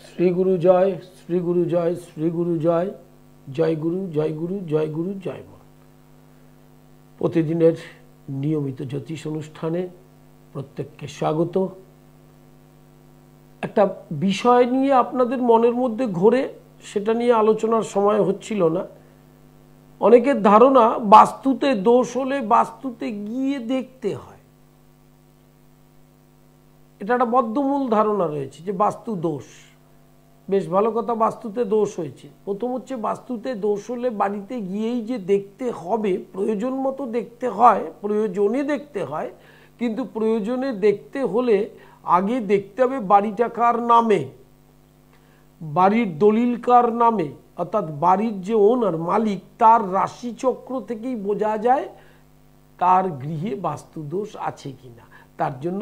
শ্রী গুরু জয়, শ্রী গুরু জয়, শ্রী গুরু জয়, জয় গুরু, জয় গুরু, জয় গুরু, জয় মা। প্রতিদিনের নিয়মিত জ্যোতিষ অনুষ্ঠানে প্রত্যেককে স্বাগত। একটা বিষয় নিয়ে আপনাদের মনের মধ্যে ঘোরে, সেটা নিয়ে আলোচনার সময় হচ্ছিল না। অনেকের ধারণা বাস্তুতে দোষ হলে বাস্তুতে গিয়ে দেখতে হয়। এটা একটা বদ্ধমূল ধারণা রয়েছে যে বাস্তু দোষ। বেশ ভালো কথা, বাস্তুতে দোষ হয়েছে। প্রথম হচ্ছে, বাস্তুতে দোষ হলে বাড়িতে গিয়েই যে দেখতে হবে, প্রয়োজন মতো দেখতে হয়, প্রয়োজনে দেখতে হয়, কিন্তু প্রয়োজনে দেখতে হলে আগে দেখতে হবে বাড়িটা কার নামে, বাড়ির দলিল কার নামে, অর্থাৎ বাড়ির যে ওনার মালিক তার রাশিচক্র থেকেই বোঝা যায় তার গৃহে বাস্তুদোষ আছে কিনা। তার জন্য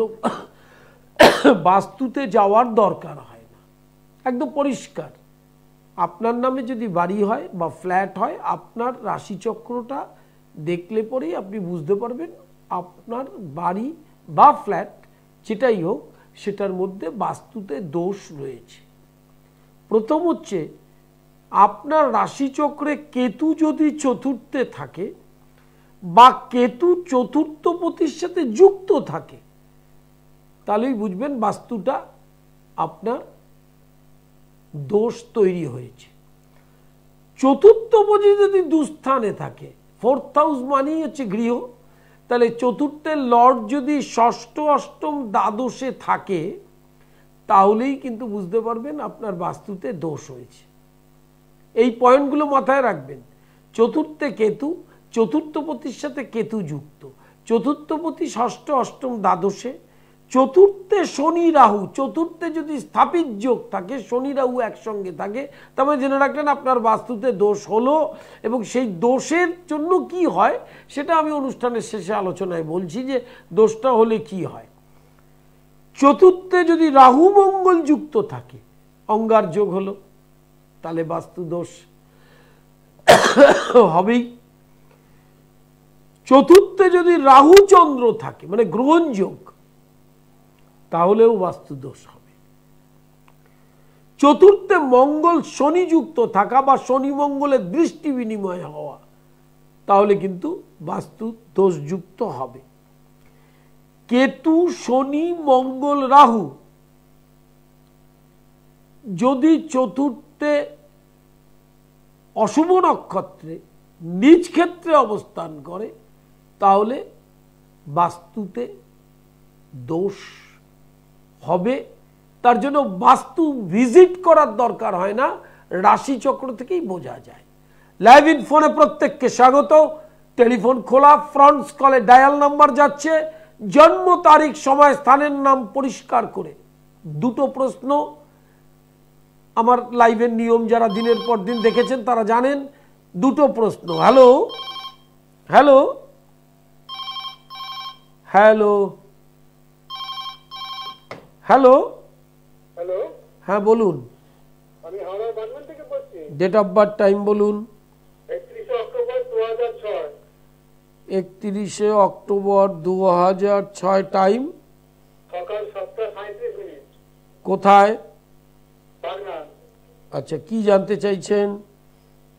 বাস্তুতে যাওয়ার দরকার হয় না, একদম পরিষ্কার। আপনার নামে যদি বাড়ি হয় বা ফ্ল্যাট হয়, আপনার রাশিচক্রটা দেখলে পরেই আপনি বুঝতে পারবেন আপনার বাড়ি বা ফ্ল্যাট যেটাই হোক সেটার মধ্যে বাস্তুতে দোষ রয়েছে। প্রথম হচ্ছে, আপনার রাশিচক্রে কেতু যদি চতুর্থে থাকে বা কেতু চতুর্থ পতির সাথে যুক্ত থাকে, তাহলেই বুঝবেন বাস্তুটা আপনার দোষ তৈরি হয়েছে। চতুর্থ পতি যদি দুস্থানে থাকে, ফোর্থ হাউস মানেই হচ্ছে গৃহ, তাহলে চতুর্থের লর্ড যদি ষষ্ঠ অষ্টম দ্বাদশে থাকে, তাহলেই কিন্তু বুঝতে পারবেন আপনার বাস্তুতে দোষ হয়েছে। এই পয়েন্টগুলো মাথায় রাখবেন। চতুর্থে কেতু, চতুর্থ পতির সাথে কেতু যুক্ত, চতুর্থ পতি ষষ্ঠ অষ্টম দ্বাদশে, চতুর্থে শনি রাহু, চতুর্থে যদি স্থাপিত যোগ থাকে, শনি রাহু একসঙ্গে থাকে, তবে জেনে রাখলেন আপনার বাস্তুতে দোষ হলো। এবং সেই দোষের জন্য কি হয় সেটা আমি অনুষ্ঠানের শেষে আলোচনায় বলছি যে দোষটা হলে কি হয়। চতুর্থে যদি রাহু মঙ্গল যুক্ত থাকে, অঙ্গার যোগ হলো, তাহলে বাস্তু দোষ হবেই। চতুর্থে যদি রাহু চন্দ্র থাকে, মানে গ্রহণ যোগ, তাহলেও বাস্তু দোষ হবে। চতুর্থে মঙ্গল শনি যুক্ত থাকা বা শনি মঙ্গলের দৃষ্টি বিনিময় হওয়া, তাহলে কিন্তু বাস্তু দোষযুক্ত হবে। কেতু শনি মঙ্গল রাহু যদি চতুর্থে অশুভ নক্ষত্রে নিজ ক্ষেত্রে অবস্থান করে, তাহলে বাস্তুতে দোষ হবে। তার জন্য বাস্তু ভিজিট করার দরকার হয় না, রাশিচক্র থেকেই বোঝা যায়। লাইভ ইন ফোনে প্রত্যেককে স্বাগত। টেলিফোন খোলা, ফ্রন্টস কলে ডায়াল নাম্বার যাচ্ছে। জন্ম তারিখ, সময়, স্থানের নাম পরিষ্কার করে দুটো প্রশ্ন। আমার লাইভের নিয়ম যারা দিনের পর দিন দেখেছেন তারা জানেন, দুটো প্রশ্ন। Hello hello hello hello hello, হ্যাঁ বলুন। আমি হাওড়া বাগনান থেকে বলছি। ডেট অফ বার্থ, টাইম বলুন। 31 অক্টোবর 2006। 31 অক্টোবর 2006, টাইম সকাল 7:37। কোথায়? বাগনান। আচ্ছা, কি জানতে চাইছেন?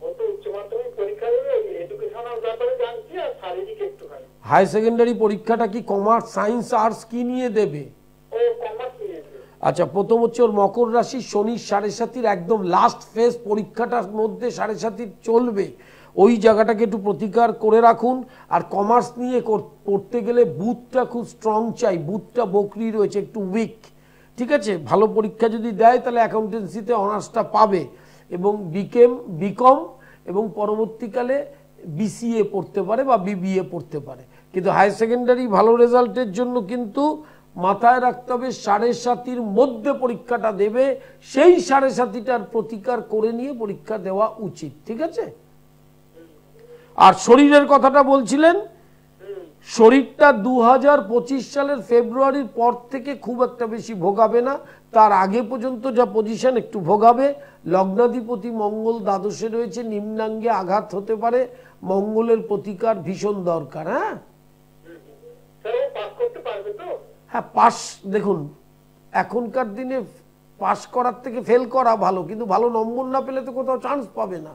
ও তো উচ্চ মাধ্যমিক পরীক্ষা দেবে, এডুকেশনাল ব্যাপারে জানছি আর শারীরিক একটুখানি। হাই সেকেন্ডারি পরীক্ষাটা কি কমার্স, সায়েন্স, আর্টস কি নিয়ে দেবে? ও কমার্স নিয়েছে। আচ্ছা, প্রথম হচ্ছে ওর মকর রাশি, শনির 7.5 একদম লাস্ট ফেজ, পরীক্ষাটার মধ্যে 7.5 চলবে। ওই জায়গাটাকে একটু প্রতিকার করে রাখুন। আর কমার্স নিয়ে পড়তে গেলে বুথটা খুব স্ট্রং চাই, বুথটা বকরি রয়েছে, একটু উইক। ঠিক আছে, ভালো পরীক্ষা যদি দেয় তাহলে অ্যাকাউন্টেন্সিতে অনার্সটা পাবে এবং বিকম এবং পরবর্তীকালে বিসিএ পড়তে পারে বা বিবিএ পড়তে পারে। কিন্তু হায়ার সেকেন্ডারি ভালো রেজাল্টের জন্য কিন্তু মাথায় রাখতে হবে 7.5 মধ্যে পরীক্ষাটা দেবে, সেই 7.5টার প্রতিকার করে নিয়ে পরীক্ষা দেওয়া উচিত। ঠিক আছে? আর শরীরের কথাটা বলছিলেন, শরীরটা 2025 সালের ফেব্রুয়ারির পর থেকে খুব একটা বেশি ভোগাবে না, তার আগে পর্যন্ত যা পজিশন একটু ভোগাবে। লগ্নাধিপতি মঙ্গল দ্বাদশে রয়েছে, নিম্নাঙ্গে আঘাত হতে পারে, মঙ্গলের প্রতিকার ভীষণ দরকার। হ্যাঁ, পাস। দেখুন, এখনকার দিনে পাস করার থেকে ফেল করা ভালো, কিন্তু ভালো নম্বর না পেলে তো কোথাও চান্স পাবে না।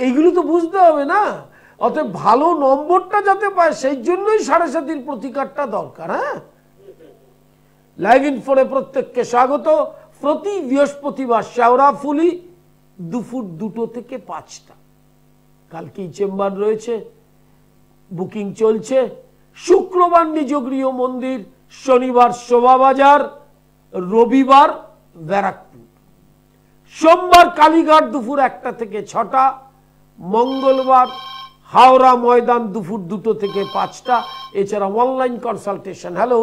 এইগুলো তো বুঝতে হবে না। অতএব ভালো নম্বরটা যাতে পায় সেই জন্যই 7.5 প্রতিকারটা দরকার। হ্যাঁ, লাইভ ইনফোরে প্রত্যেককে স্বাগত। প্রতি বৃহস্পতিবার শেওড়াফুলি দুপুর 2টো থেকে 5টা। কালকেই চেম্বার রয়েছে, বুকিং চলছে। শুক্রবার নিজগৃহ মন্দির, শনিবার শোভাবাজার, রবিবার ব্যারাকপুর, সোমবার কালীঘাট দুপুর 1টা থেকে 6টা, মঙ্গলবার হাওড়া ময়দান দুপুর 2টো থেকে 5টা। এছাড়া online consultation. Hello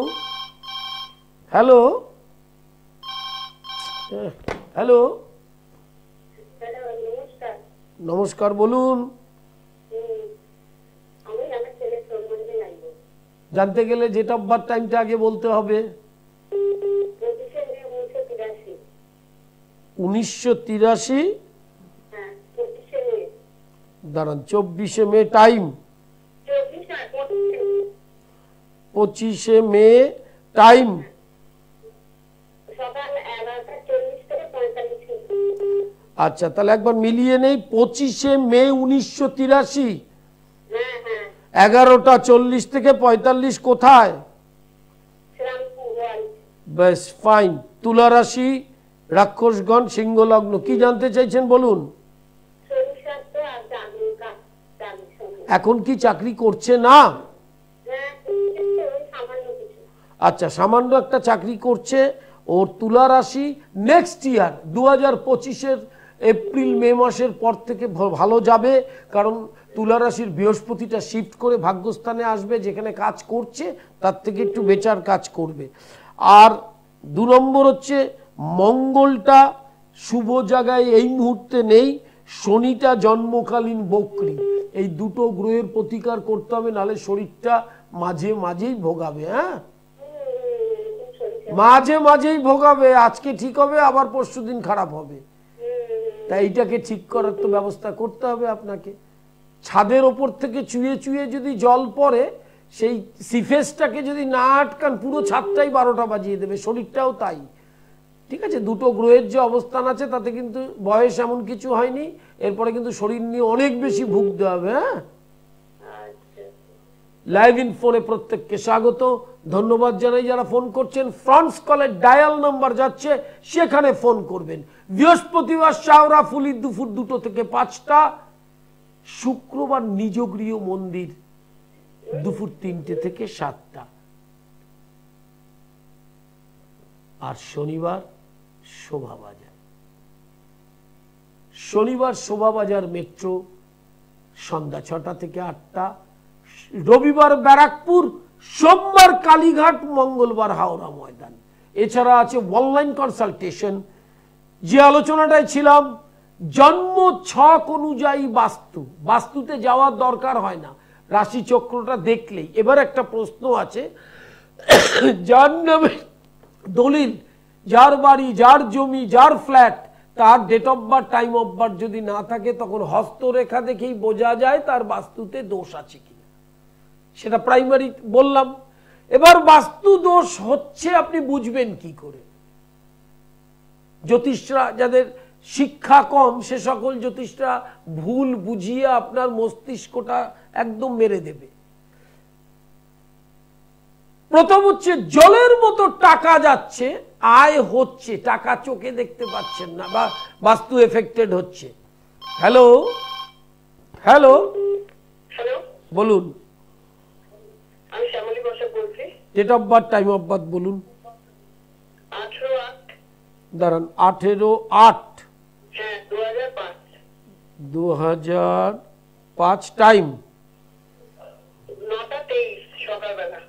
hello hello, নমস্কার, বলুন। জানতে গেলে ডেট অফ বার্থ টাইমটা আগে বলতে হবে। 1983। দাঁড়ান, 24শে মে টাইম। 25শে মে টাইম। আচ্ছা, তাহলে একবার মিলিয়ে নেই। 25শে মে 1983, 11:40 থেকে 45 কোথায়? বেশ, ফাইন। তুলা রাশি, রাক্ষসগণ, সিংহ লগ্ন। কি জানতে চাইছেন বলুন। এখন কি চাকরি করছে না? আচ্ছা, সামান্য একটা চাকরি করছে। ওর তুলা রাশি নেক্সট ইয়ার 2025-এর এপ্রিল মে মাসের পর থেকে ভালো যাবে, কারণ তুলা রাশির বৃহস্পতিটা শিফট করে ভাগ্যস্থানে আসবে, যেখানে কাজ করছে তার থেকে একটু বেটার কাজ করবে। আর 2 নম্বর হচ্ছে মঙ্গলটা শুভ জায়গায় এই মুহূর্তে নেই, শনিটা জন্মকালীন বকরি। এই 2টো গ্রহের প্রতিকার করতে হবে, নাহলে শরীরটা মাঝে মাঝেই ভোগাবে। হ্যাঁ, মাঝে মাঝেই ভোগাবে। আজকে ঠিক হবে, আবার পরশুদিন খারাপ হবে। তাই এইটাকে ঠিক করার তো ব্যবস্থা করতে হবে আপনাকে। ছাদের ওপর থেকে চুয়ে চুয়ে যদি জল পড়ে, সেই সিফেসটাকে যদি না আটকান, পুরো ছাদটাই 12টা বাজিয়ে দেবে, শরীরটাও তাই। ঠিক আছে, 2টো গ্রহের যে অবস্থান আছে তাতে কিন্তু বয়স এমন কিছু হয়নি, এরপরে কিন্তু শরীর নিয়ে অনেক বেশি ভুগতে হবে। হ্যাঁ, লাইভ ইনফোনে প্রত্যেককে স্বাগত। ধন্যবাদ জানাই যারা ফোন করছেন। ফ্রান্স কলের ডায়াল নাম্বার যাচ্ছে, সেখানে ফোন করবেন। বৃহস্পতিবার শেওড়াফুলি দুপুর 2টো থেকে 5টা, শুক্রবার নিজগৃহ মন্দির দুপুর 3টে থেকে 7টা, আর শনিবার শোভাবাজার। শনিবার শোভাবাজার মেট্রো সন্ধ্যা 6টা থেকে 8টা, রবিবার ব্যারাকপুর, সোমবার কালীঘাট, মঙ্গলবার হাওড়া ময়দান। এছাড়া আছে অনলাইন কনসালটেশন। যে আলোচনাটায় ছিলাম, জন্ম ছক অনুযায়ী বাস্তুতে যাওয়ার দরকার হয় না, রাশি চক্রটা দেখলেই। এবার একটা প্রশ্ন আছে, যার নামে দলিল, যার বাড়ি, যার জমি, যার ফ্ল্যাট, তার date of birth, time of birth যদি না থাকে, তখন হস্তরেখা দেখেই বোঝা যায় তার বাস্তুতে দোষ আছে কিনা। সেটা প্রাইমারি বললাম। এবার বাস্তু দোষ হচ্ছে আপনি বুঝবেন কি করে? জ্যোতিষরা, যাদের শিক্ষা কম, সে সকল জ্যোতিষরা ভুল বুঝিয়ে আপনার মস্তিষ্কটা একদম মেরে দেবে। প্রথম হচ্ছে, জলের মতো টাকা যাচ্ছে, আয় হচ্ছে, টাকা চোখে দেখতে পাচ্ছেন না, বা বাস্তু এফেক্টেড হচ্ছে। হ্যালো হ্যালো হ্যালো, বলুন। আমি শ্যামলী বসাক বলছি। Date of birth, time of birth বলুন। 18/8। দাঁড়ান, 18/8। হ্যাঁ, 2005। 2005। টাইম 9টা 23 সকালবেলা।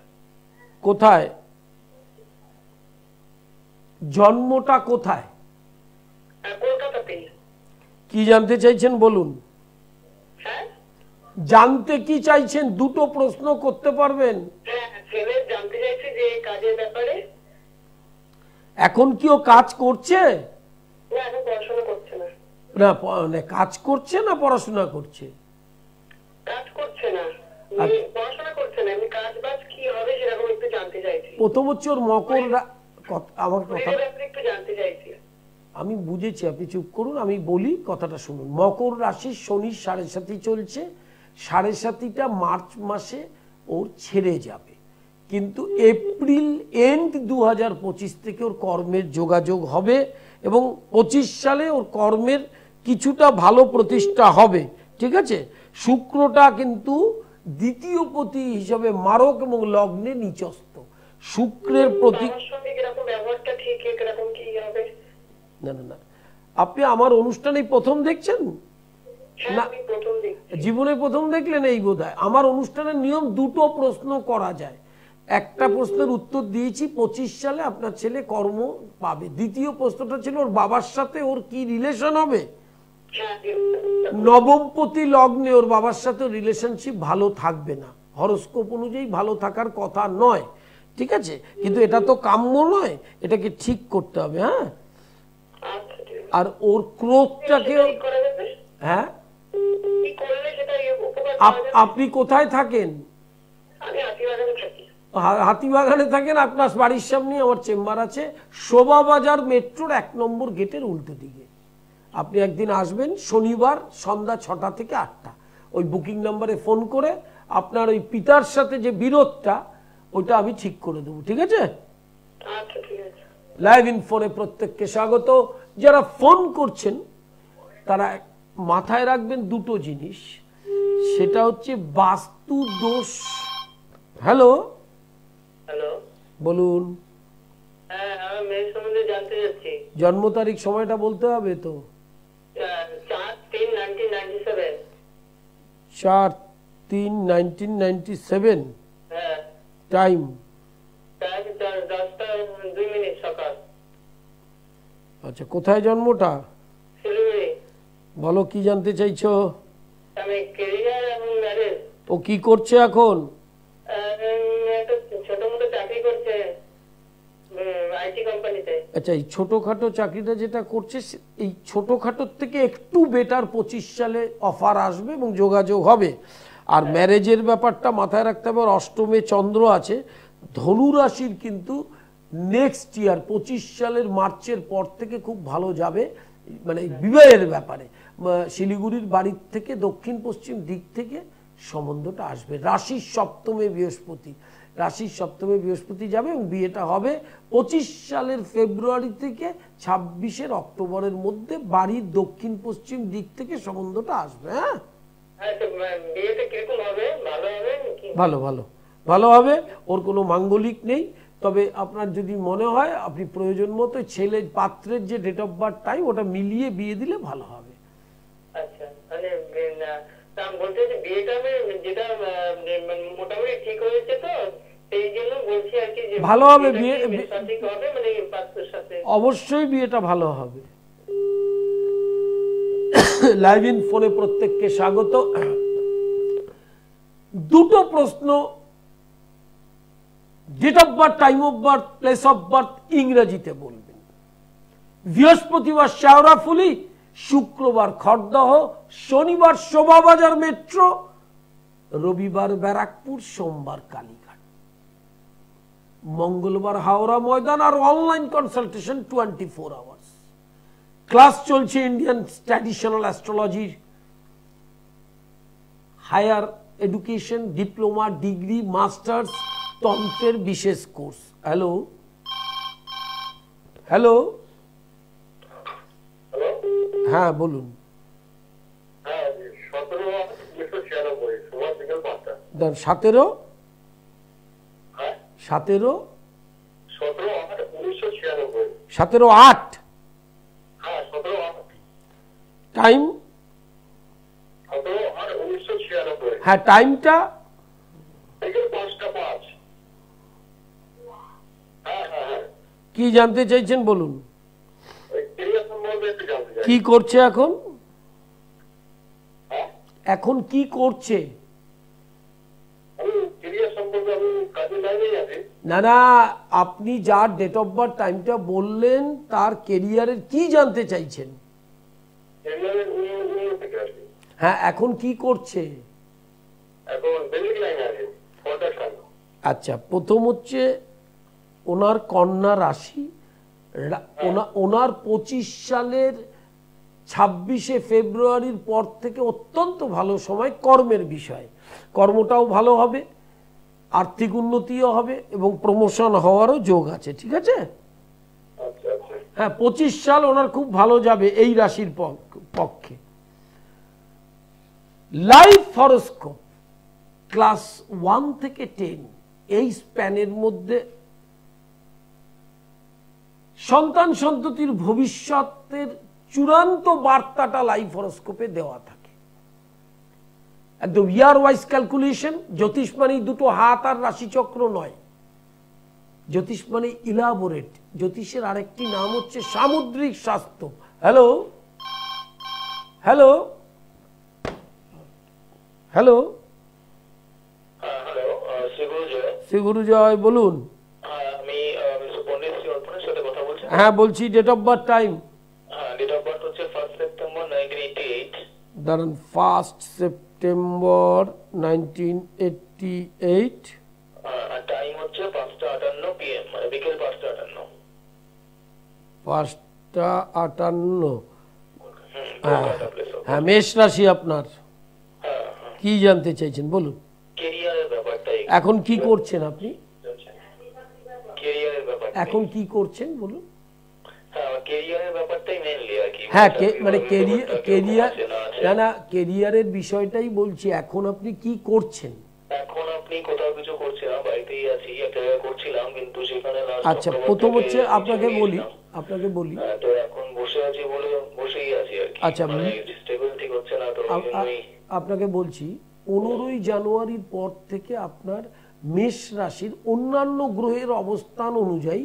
কোথায়? জন্মটা কোথায়? কলকাতাতেই। কি জানতে চাইছেন বলুন। হ্যাঁ, জানতে কি চাইছেন? 2টো প্রশ্ন করতে পারবেন? হ্যাঁ, ছেলে জানতে চাইছে যে কাজের ব্যাপারে। এখন কি ও কাজ করছে? না, এখন পড়াশোনা করছে না। না, কাজ করছে না পড়াশোনা করছে? কাজ করছে না, পড়াশোনা করছে না, এমনি কাজ বাজ কি হবে সেরকম একটু জানতে চাইছি। প্রথম হচ্ছে ওর মকর, আমার কথা একটু জানতে চাইছি। আমি বুঝেছি, আপনি চুপ করুন, আমি বলি কথাটা শুনুন। মকর রাশির শনির 7.5 চলছে, 7.5টা মার্চ মাসে ওর ছেড়ে যাবে, কিন্তু এপ্রিল এন্ড 2025 থেকে ওর কর্মের যোগাযোগ হবে এবং 25 সালে ওর কর্মের কিছুটা ভালো প্রতিষ্ঠা হবে, ঠিক আছে। শুক্রটা কিন্তু দ্বিতীয় পতি হিসাবে মারক এবং লগ্নে নিচস্থ। শুক্রের প্রতি না না না, আপনি আমার অনুষ্ঠানে প্রথম দেখছেন না? জীবনে প্রথম দেখলেন এই বোধহয়। আমার অনুষ্ঠানের নিয়ম দুটো প্রশ্ন করা যায়, একটা প্রশ্নের উত্তর দিয়েছি 25 সালে আপনার ছেলে কর্ম পাবে, দ্বিতীয় প্রশ্নটা ছিল ওর বাবার সাথে ওর কি রিলেশন হবে। নবমপতি লগ্নে ওর বাবার সাথে রিলেশনশিপ ভালো থাকবে না, হরোস্কোপ অনুযায়ী ভালো থাকার কথা নয়, ঠিক আছে, কিন্তু এটা তো কাম্য নয়, এটাকে ঠিক করতে হবে। হ্যাঁ, আর ওর ক্রোধটাকে, হ্যাঁ, আপনি কোথায় থাকেন? হাতিবাগানে থাকেন, আপনার বাড়ির সামনে আমার চেম্বার আছে, শোভাবাজার মেট্রোর 1 নম্বর গেটের উল্টো দিকে। আপনি একদিন আসবেন শনিবার সন্ধ্যা 6টা থেকে 8টা, ওই বুকিং নাম্বারে ফোন করে আপনার ওই পিতার সাথে যে বিরোধটা ওইটা আমি ঠিক করে দেবো, ঠিক আছে। লাইভ ইন ফোনে প্রত্যেককে স্বাগত। যারা ফোন করছেন তারা মাথায় রাখবেন দুটো জিনিস, সেটা হচ্ছে বাস্তু দোষ। হ্যালো হ্যালো, বলুন। হ্যাঁ, আমি মেয়ের সম্বন্ধে জানতে চাচ্ছি। জন্ম তারিখ সময়টা বলতে হবে তো। 4/3/1997। 4/3/1997। হ্যাঁ। টাইম? 10:02 সকাল। আচ্ছা, কোথায় জন্মটা? শিলিগুড়ি। বলো, কি জানতে চাইছো? আমি ক্যারিয়ার এবং ম্যারেজ। ও কি করছে এখন? একটা ছোটমোটো চাকরি করছে আইটি কোম্পানিতে। আচ্ছা, এই ছোটখাটো চাকরিটা যেটা করছে, এই ছোটখাটোর থেকে একটু বেটার 25 সালে অফার আসবে এবং যোগাযোগ হবে। আর ম্যারেজের ব্যাপারটা মাথায় রাখতে হবে, অষ্টমে চন্দ্র আছে, ধনু রাশির, কিন্তু নেক্সট ইয়ার 25 সালের মার্চের পর থেকে খুব ভালো যাবে, মানে বিবাহের ব্যাপারে। শিলিগুড়ির বাড়ির থেকে দক্ষিণ পশ্চিম দিক থেকে সম্বন্ধটা আসবে। রাশির সপ্তমে বৃহস্পতি, রাশির সপ্তমে বৃহস্পতি যাবে এবং বিয়েটা হবে 25 সালের ফেব্রুয়ারি থেকে 26-এর অক্টোবরের মধ্যে বাড়ির দক্ষিণ পশ্চিম দিক থেকে সম্বন্ধটা আসবে। হ্যাঁ, ভালো ভালো ভালো হবে। ওর কোনো মাঙ্গলিক নেই, তবে আপনার যদি মনে হয় আপনি প্রয়োজন মতো ছেলে পাত্রের যে ডেট অফ বার্থ টাইম ওটা মিলিয়ে বিয়ে দিলে ভালো হবে। আচ্ছা, মানে আমি বলতে চাইছি বিয়েটা যেটা মোটামুটি ঠিক হয়েছে, তো সেই জন্য বলছি আর কি, ভালো হবে বিয়ে, সঠিক হবে, মানে পাত্রের সাথে অবশ্যই বিয়েটা ভালো হবে। লাইভ ইন ফোনে প্রত্যেককে স্বাগত। দুটো প্রশ্ন, date of birth, time of birth, place of birth ইংরেজিতে বলবেন। বৃহস্পতিবার শেওড়াফুলি, শুক্রবার খড়দহ, শনিবার শোভাবাজার মেট্রো, রবিবার ব্যারাকপুর, সোমবার কালীঘাট, মঙ্গলবার হাওড়া ময়দান। আর অনলাইন কনসালটেশন 24 আওয়ার্স। ক্লাস চলছে ইন্ডিয়ান ট্র্যাডিশনাল অ্যাস্ট্রোলজির, higher education, diploma, degree, masters, তন্ত্রের বিশেষ কোর্স। হ্যালো হ্যালো, হ্যাঁ বলুন। 17 17/8 টাইম? হ্যাঁ, টাইমটা কি জানতে চাইছেন বলুন। কি করছে এখন? এখন কি করছে? না না, আপনি যার ডেট অফ বার্থ টাইমটা বললেন তার কেরিয়ারের কি জানতে চাইছেন? হ্যাঁ, এখন কি করছে? আচ্ছা, প্রথম হচ্ছে ওনার কন্যা রাশি, ওনার 25 সালের 26শে ফেব্রুয়ারির পর থেকে অত্যন্ত ভালো সময় কর্মের বিষয়। কর্মটাও ভালো হবে, আর্থিক উন্নতিও হবে এবং প্রমোশন হওয়ারও যোগ আছে। ঠিক আছে? হ্যাঁ, 25 সাল ওনার খুব ভালো যাবে এই রাশির পক্ষে। লাইফ হরোস্কোপ ক্লাস 1 থেকে 10 এই স্প্যানের মধ্যে সন্তান সন্ততির ভবিষ্যতের চূড়ান্ত বার্তাটা লাইফ হরোস্কোপে দেওয়া থাকে। একদম ইয়ার ওয়াইজ ক্যালকুলেশন। জ্যোতিষ মানে দুটো হাত আর রাশিচক্র নয়, জ্যোতিষ মানে ইলাবোরেট। জ্যোতিষের আরেকটি নাম হচ্ছে সামুদ্রিক শাস্ত্র। হ্যালো হ্যালো হ্যালো শ্রী গুরুজয়, বলুন। হ্যাঁ বলছি, ডেট অফ বার্থ, টাইম। দাঁড়ান, 1 সেপ্টেম্বর 1988, টাইম হচ্ছে 5:58 PM, মানে বিকেল 5:58। 5:58। হ্যাঁ, মেষ রাশি আপনার। কি জানতে চাইছেন বলুন। ক্যারিয়ারের ব্যাপারটা এখন কি করছেন আপনি? ক্যারিয়ারের ব্যাপার এখন কি করছেন বলুন। হ্যাঁ, ক্যারিয়ারের ব্যাপারটাই মেইনলি আর কি। হ্যাঁ, মানে ক্যারিয়ার না, ক্যারিয়ারের বিষয়টাই বলছি। এখন আপনি কি করছেন? এখন আপনি কোথাও কিছু করছেন না, বাড়িতেই আছি। একটা জায়গায় করছিলাম কিন্তু সেখানে আচ্ছা, প্রথম হচ্ছে আপনাকে বলি তো এখন বসে আছি বলে বসেই আছি আর কি। আচ্ছা, স্টেবল ঠিক হচ্ছে না তো আপনাকে বলছি 15ই জানুয়ারির পর থেকে আপনার মেষ রাশির অন্যান্য গ্রহের অবস্থান অনুযায়ী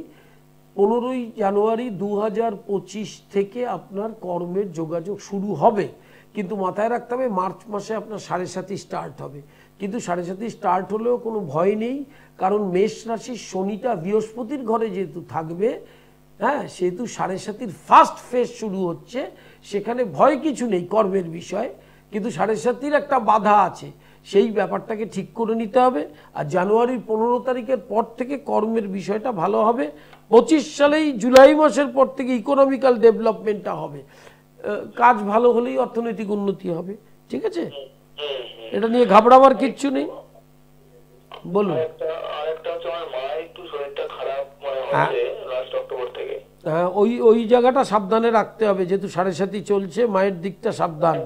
15ই জানুয়ারি 2025 থেকে আপনার কর্মের যোগাযোগ শুরু হবে। কিন্তু মাথায় রাখতে হবে মার্চ মাসে আপনার 7.5 স্টার্ট হবে। কিন্তু 7.5 স্টার্ট হলেও কোনো ভয় নেই, কারণ মেষ রাশির শনিটা বৃহস্পতির ঘরে যেহেতু থাকবে, হ্যাঁ, সেহেতু 7.5 ফার্স্ট ফেজ শুরু হচ্ছে। সেখানে ভয় কিছু নেই কর্মের বিষয়, কিন্তু 7.5 একটা বাধা আছে, সেই ব্যাপারটাকে ঠিক করে নিতে হবে। আর জানুয়ারির 15 তারিখের পর থেকে কর্মের বিষয়টা ভালো হবে। 25 সালেই জুলাই মাসের পর থেকে ইকোনমিক্যাল ডেভেলপমেন্টটা হবে। কাজ ভালো হলেই অর্থনৈতিক উন্নতি হবে। ঠিক আছে, এটা নিয়ে ঘাবড়াবার কিচ্ছু নেই। বলুন। হ্যাঁ, ওই জায়গাটা সাবধানে রাখতে হবে, যেহেতু 7.5 চলছে, মায়ের দিকটা সাবধান।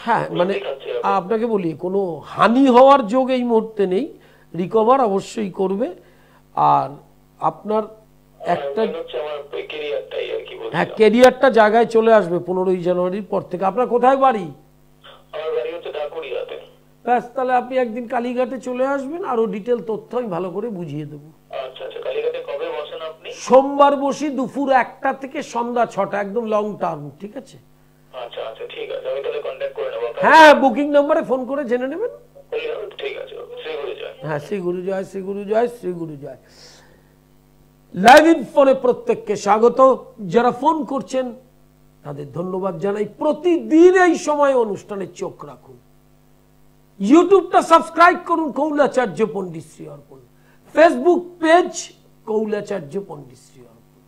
হ্যাঁ, মানে আপনাকে বলি কোনো হানি হওয়ার যোগ এই মুহূর্তে নেই, রিকভার অবশ্যই করবে। আর আপনার একটা হ্যাঁ, ক্যারিয়ারটা জায়গায় চলে আসবে 15ই জানুয়ারির পর থেকে। আপনার কোথায় বাড়ি? ব্যাস, তাহলে আপনি একদিন কালীঘাটে চলে আসবেন, আরো ডিটেল তথ্য আমি ভালো করে বুঝিয়ে দেবো। সোমবার বসি দুপুর 1টা থেকে সন্ধ্যা 6টা, একদম লং টার্ম। ঠিক আছে? হ্যাঁ, বুকিং নাম্বারে ফোন করে জেনে নেবেন। হ্যাঁ, শ্রী গুরুজয়, শ্রী গুরুজয়, শ্রী গুরুজয়। লাইভ ইন ফোনে প্রত্যেককে স্বাগত। যারা ফোন করছেন তাদের ধন্যবাদ জানাই। প্রতিদিন এই সময় অনুষ্ঠানে চোখ রাখুন। ইউটিউবটা সাবস্ক্রাইব করুন কৌলাচার্য পণ্ডিত শ্রী অর্পণ। ফেসবুক পেজ কৌলাচার্য পণ্ডিত শ্রী অর্পণ,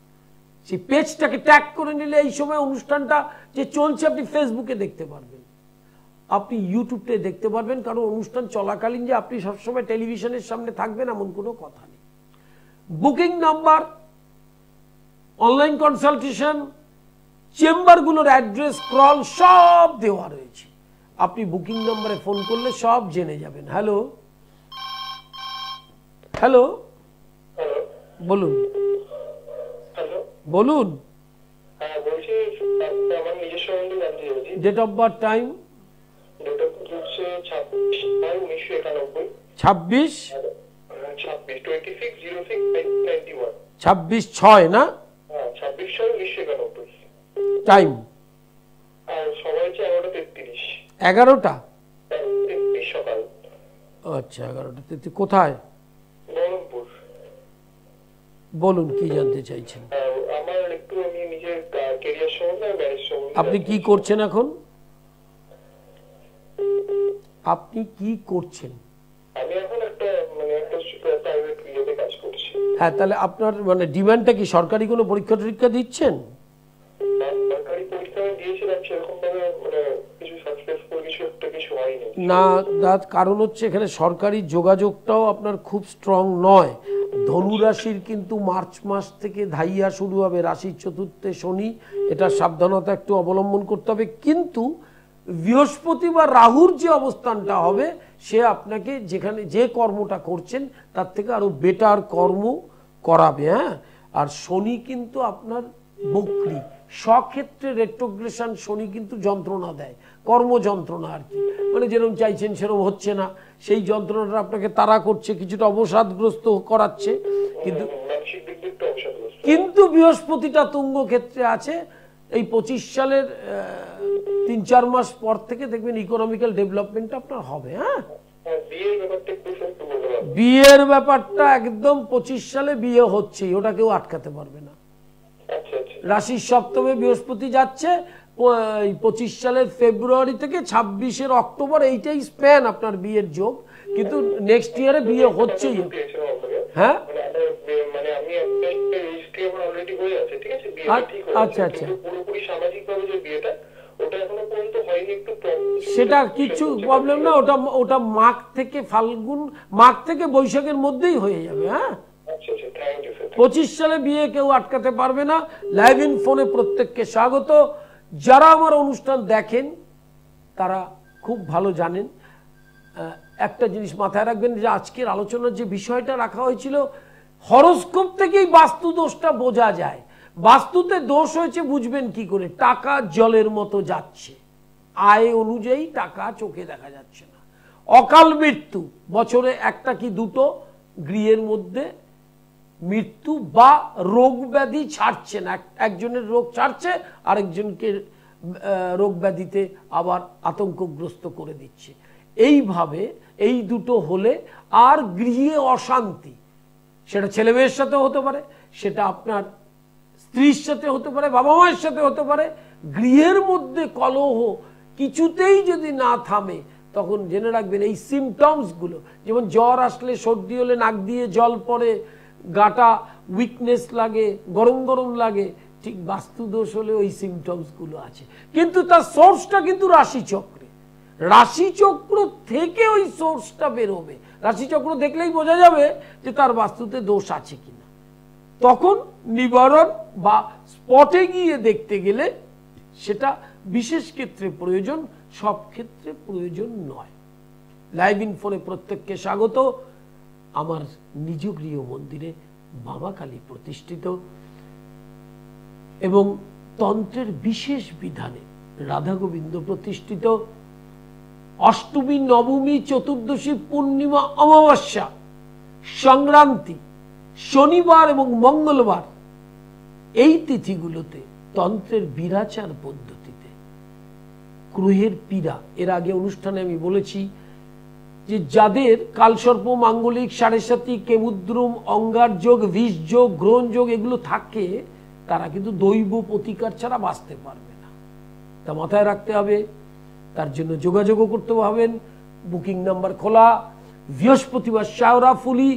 সেই পেজটাকে ট্যাগ করে নিলে এই সময় অনুষ্ঠানটা যে চলছে আপনি ফেসবুকে দেখতে পারবেন, আপনি ইউটিউবটা দেখতে পারবেন। কারণ অনুষ্ঠান চলাকালীন যে আপনি সবসময় টেলিভিশনের সামনে থাকবেন এমন কোনো কথা নেই। বুকিং নাম্বার, অনলাইন কনসালটেশন, চেম্বারগুলোর অ্যাড্রেস, স্ক্রল সব দেওয়া রয়েছে। আপনি বুকিং নাম্বারে ফোন করলে সব জেনে যাবেন। হ্যালো হ্যালো, বলুন বলুন। Date of birth, time. 26/6 না? টাইম 11টা। আচ্ছা, 11টা। কোথায়? বলুন, কি জানতে চাইছেন? আমার একটু আমি নিজের ক্যারিয়ার সম্বন্ধে, ম্যারেজ সম্বন্ধে। আপনি কি করছেন এখন? আপনি কি করছেন? আমি এখন একটা প্রাইভেট ইয়েতে কাজ করছি। হ্যাঁ, তাহলে আপনার মানে ডিমান্ডটা কি? সরকারি কোনো পরীক্ষা টরীক্ষা দিচ্ছেন? সরকারি পরীক্ষা আমি দিয়েছিলাম, সেরকম ভাবে কিছু সাকসেসফুল কিছু হয়নি। না, তার কারণ হচ্ছে এখানে সরকারি যোগাযোগটাও আপনার খুব স্ট্রং নয়। ধনু রাশির কিন্তু মার্চ মাস থেকে ধাইয়া শুরু হবে, রাশির চতুর্থে শনি, এটা সাবধানতা একটু অবলম্বন করতে হবে। কিন্তু বৃহস্পতি বা রাহুর যে অবস্থানটা হবে, সে আপনাকে যেখানে যে কর্মটা করছেন তার থেকে আরো বেটার কর্ম করাবে। হ্যাঁ, আর শনি কিন্তু আপনার বক্রী, স্বক্ষেত্রে রেট্রোগ্রেশন শনি কিন্তু যন্ত্রণা দেয়, কর্ম যন্ত্রণা আর কি, মানে যেরকম চাইছেন সেরকম হচ্ছে না, সেই যন্ত্রণাটা আপনাকে তাড়া করছে, কিছুটা অবসাদগ্রস্ত করাচ্ছে। কিন্তু বৃহস্পতিটা তুঙ্গ ক্ষেত্রে আছে। এই 25 সালের 3-4 মাস পর থেকে দেখবেন ইকোনমিক্যাল ডেভেলপমেন্ট আপনার হবে। হ্যাঁ, বিয়ের ব্যাপারটা একদম 25 সালে বিয়ে হচ্ছেই, ওটা কেউ আটকাতে পারবে না। রাশির সপ্তমে বৃহস্পতি যাচ্ছে 25 সালের ফেব্রুয়ারি থেকে 26-এর অক্টোবর, এইটাই স্প্যান আপনার বিয়ের যোগ। কিন্তু নেক্সট ইয়ারে বিয়ে হচ্ছেই। হ্যাঁ, আচ্ছা আচ্ছা, সেটা কিছু প্রবলেম না, ওটা মাঘ থেকে ফাল্গুন, মাঘ থেকে বৈশাখের মধ্যেই হয়ে যাবে। হ্যাঁ, 25 সালে বিয়ে কেউ আটকাতে পারবে না। লাইভ ইন ফোনে প্রত্যেককে স্বাগত। যারা আমার অনুষ্ঠান দেখেন তারা খুব ভালো জানেন, একটা জিনিস মাথায় রাখবেন যে আজকের আলোচনার যে বিষয়টা রাখা হয়েছিল, হরোস্কোপ থেকেই বাস্তু দোষটা বোঝা যায়। বাস্তুতে দোষ হয়েছে বুঝবেন কি করে? টাকা জলের মতো যাচ্ছে, আয় অনুযায়ী টাকা চোখে দেখা যাচ্ছে না। অকাল মৃত্যু, বছরে একটা কি দুটো গৃহের মধ্যে মৃত্যু বা রোগ ব্যাধি ছাড়ছে না, একজনের রোগ ছাড়ছে আরেকজনকে রোগ ব্যাধিতে আবার আতঙ্কগ্রস্ত করে দিচ্ছে। এইভাবে এই দুটো হলে, আর গৃহে অশান্তি, সেটা ছেলে মেয়ের সাথে হতে পারে, সেটা আপনার স্ত্রীর সাথে হতে পারে, বাবা মায়ের সাথে হতে পারে। গৃহের মধ্যে কলহ কিছুতেই যদি না থামে, তখন জেনে রাখবেন এই সিমটমস গুলো, যেমন জ্বর আসলে, সর্দি হলে নাক দিয়ে জল পড়ে, গাটা উইকনেস লাগে, গরম গরম লাগে, ঠিক বাস্তুদোষ হলে ওই সিমটমস গুলো আছে। কিন্তু তার সোর্সটা কিন্তু রাশিচক্রে, রাশিচক্র থেকে ওই সোর্সটা বেরোবে। রাশিচক্র দেখলেই বোঝা যাবে যে তার বাস্তুতে দোষ আছে কিনা। তখন নিবারণ বা স্পটে গিয়ে দেখতে গেলে সেটা বিশেষ ক্ষেত্রে প্রয়োজন, সব ক্ষেত্রে প্রয়োজন নয়। লাইভ ইন ফোনে প্রত্যেককে স্বাগত। আমার নিজ গৃহ মন্দিরে বাবা কালী প্রতিষ্ঠিত এবং তন্ত্রের বিশেষ বিধানে রাধা গোবিন্দ প্রতিষ্ঠিত। অষ্টমী, নবমী, চতুর্দশী, পূর্ণিমা, অমাবস্যা, সংক্রান্তি, শনিবার এবং মঙ্গলবার, এই তিথিগুলোতে তন্ত্রের বিরাচার পদ্ধতিতে গ্রহের পীড়া, এর আগে অনুষ্ঠানে আমি বলেছি যে যাদের কালসর্প, মাঙ্গলিক, সাড়েসাতি, কেমুদ্রুম, অঙ্গার যোগ, বিষ যোগ, গ্রহণ যোগ এগুলো থাকে, তারা কিন্তু দৈব প্রতিকার ছাড়া বাঁচতে পারবে না। তা মাথায় রাখতে হবে, তার জন্য যোগাযোগও করতে হবেন। বুকিং নাম্বার খোলা, বৃহস্পতিবার শাওরাফুলি,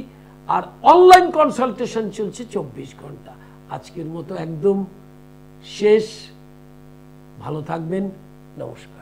আর অনলাইন কনসালটেশন চলছে 24 ঘন্টা। আজকের মতো একদম শেষ। ভালো থাকবেন, নমস্কার।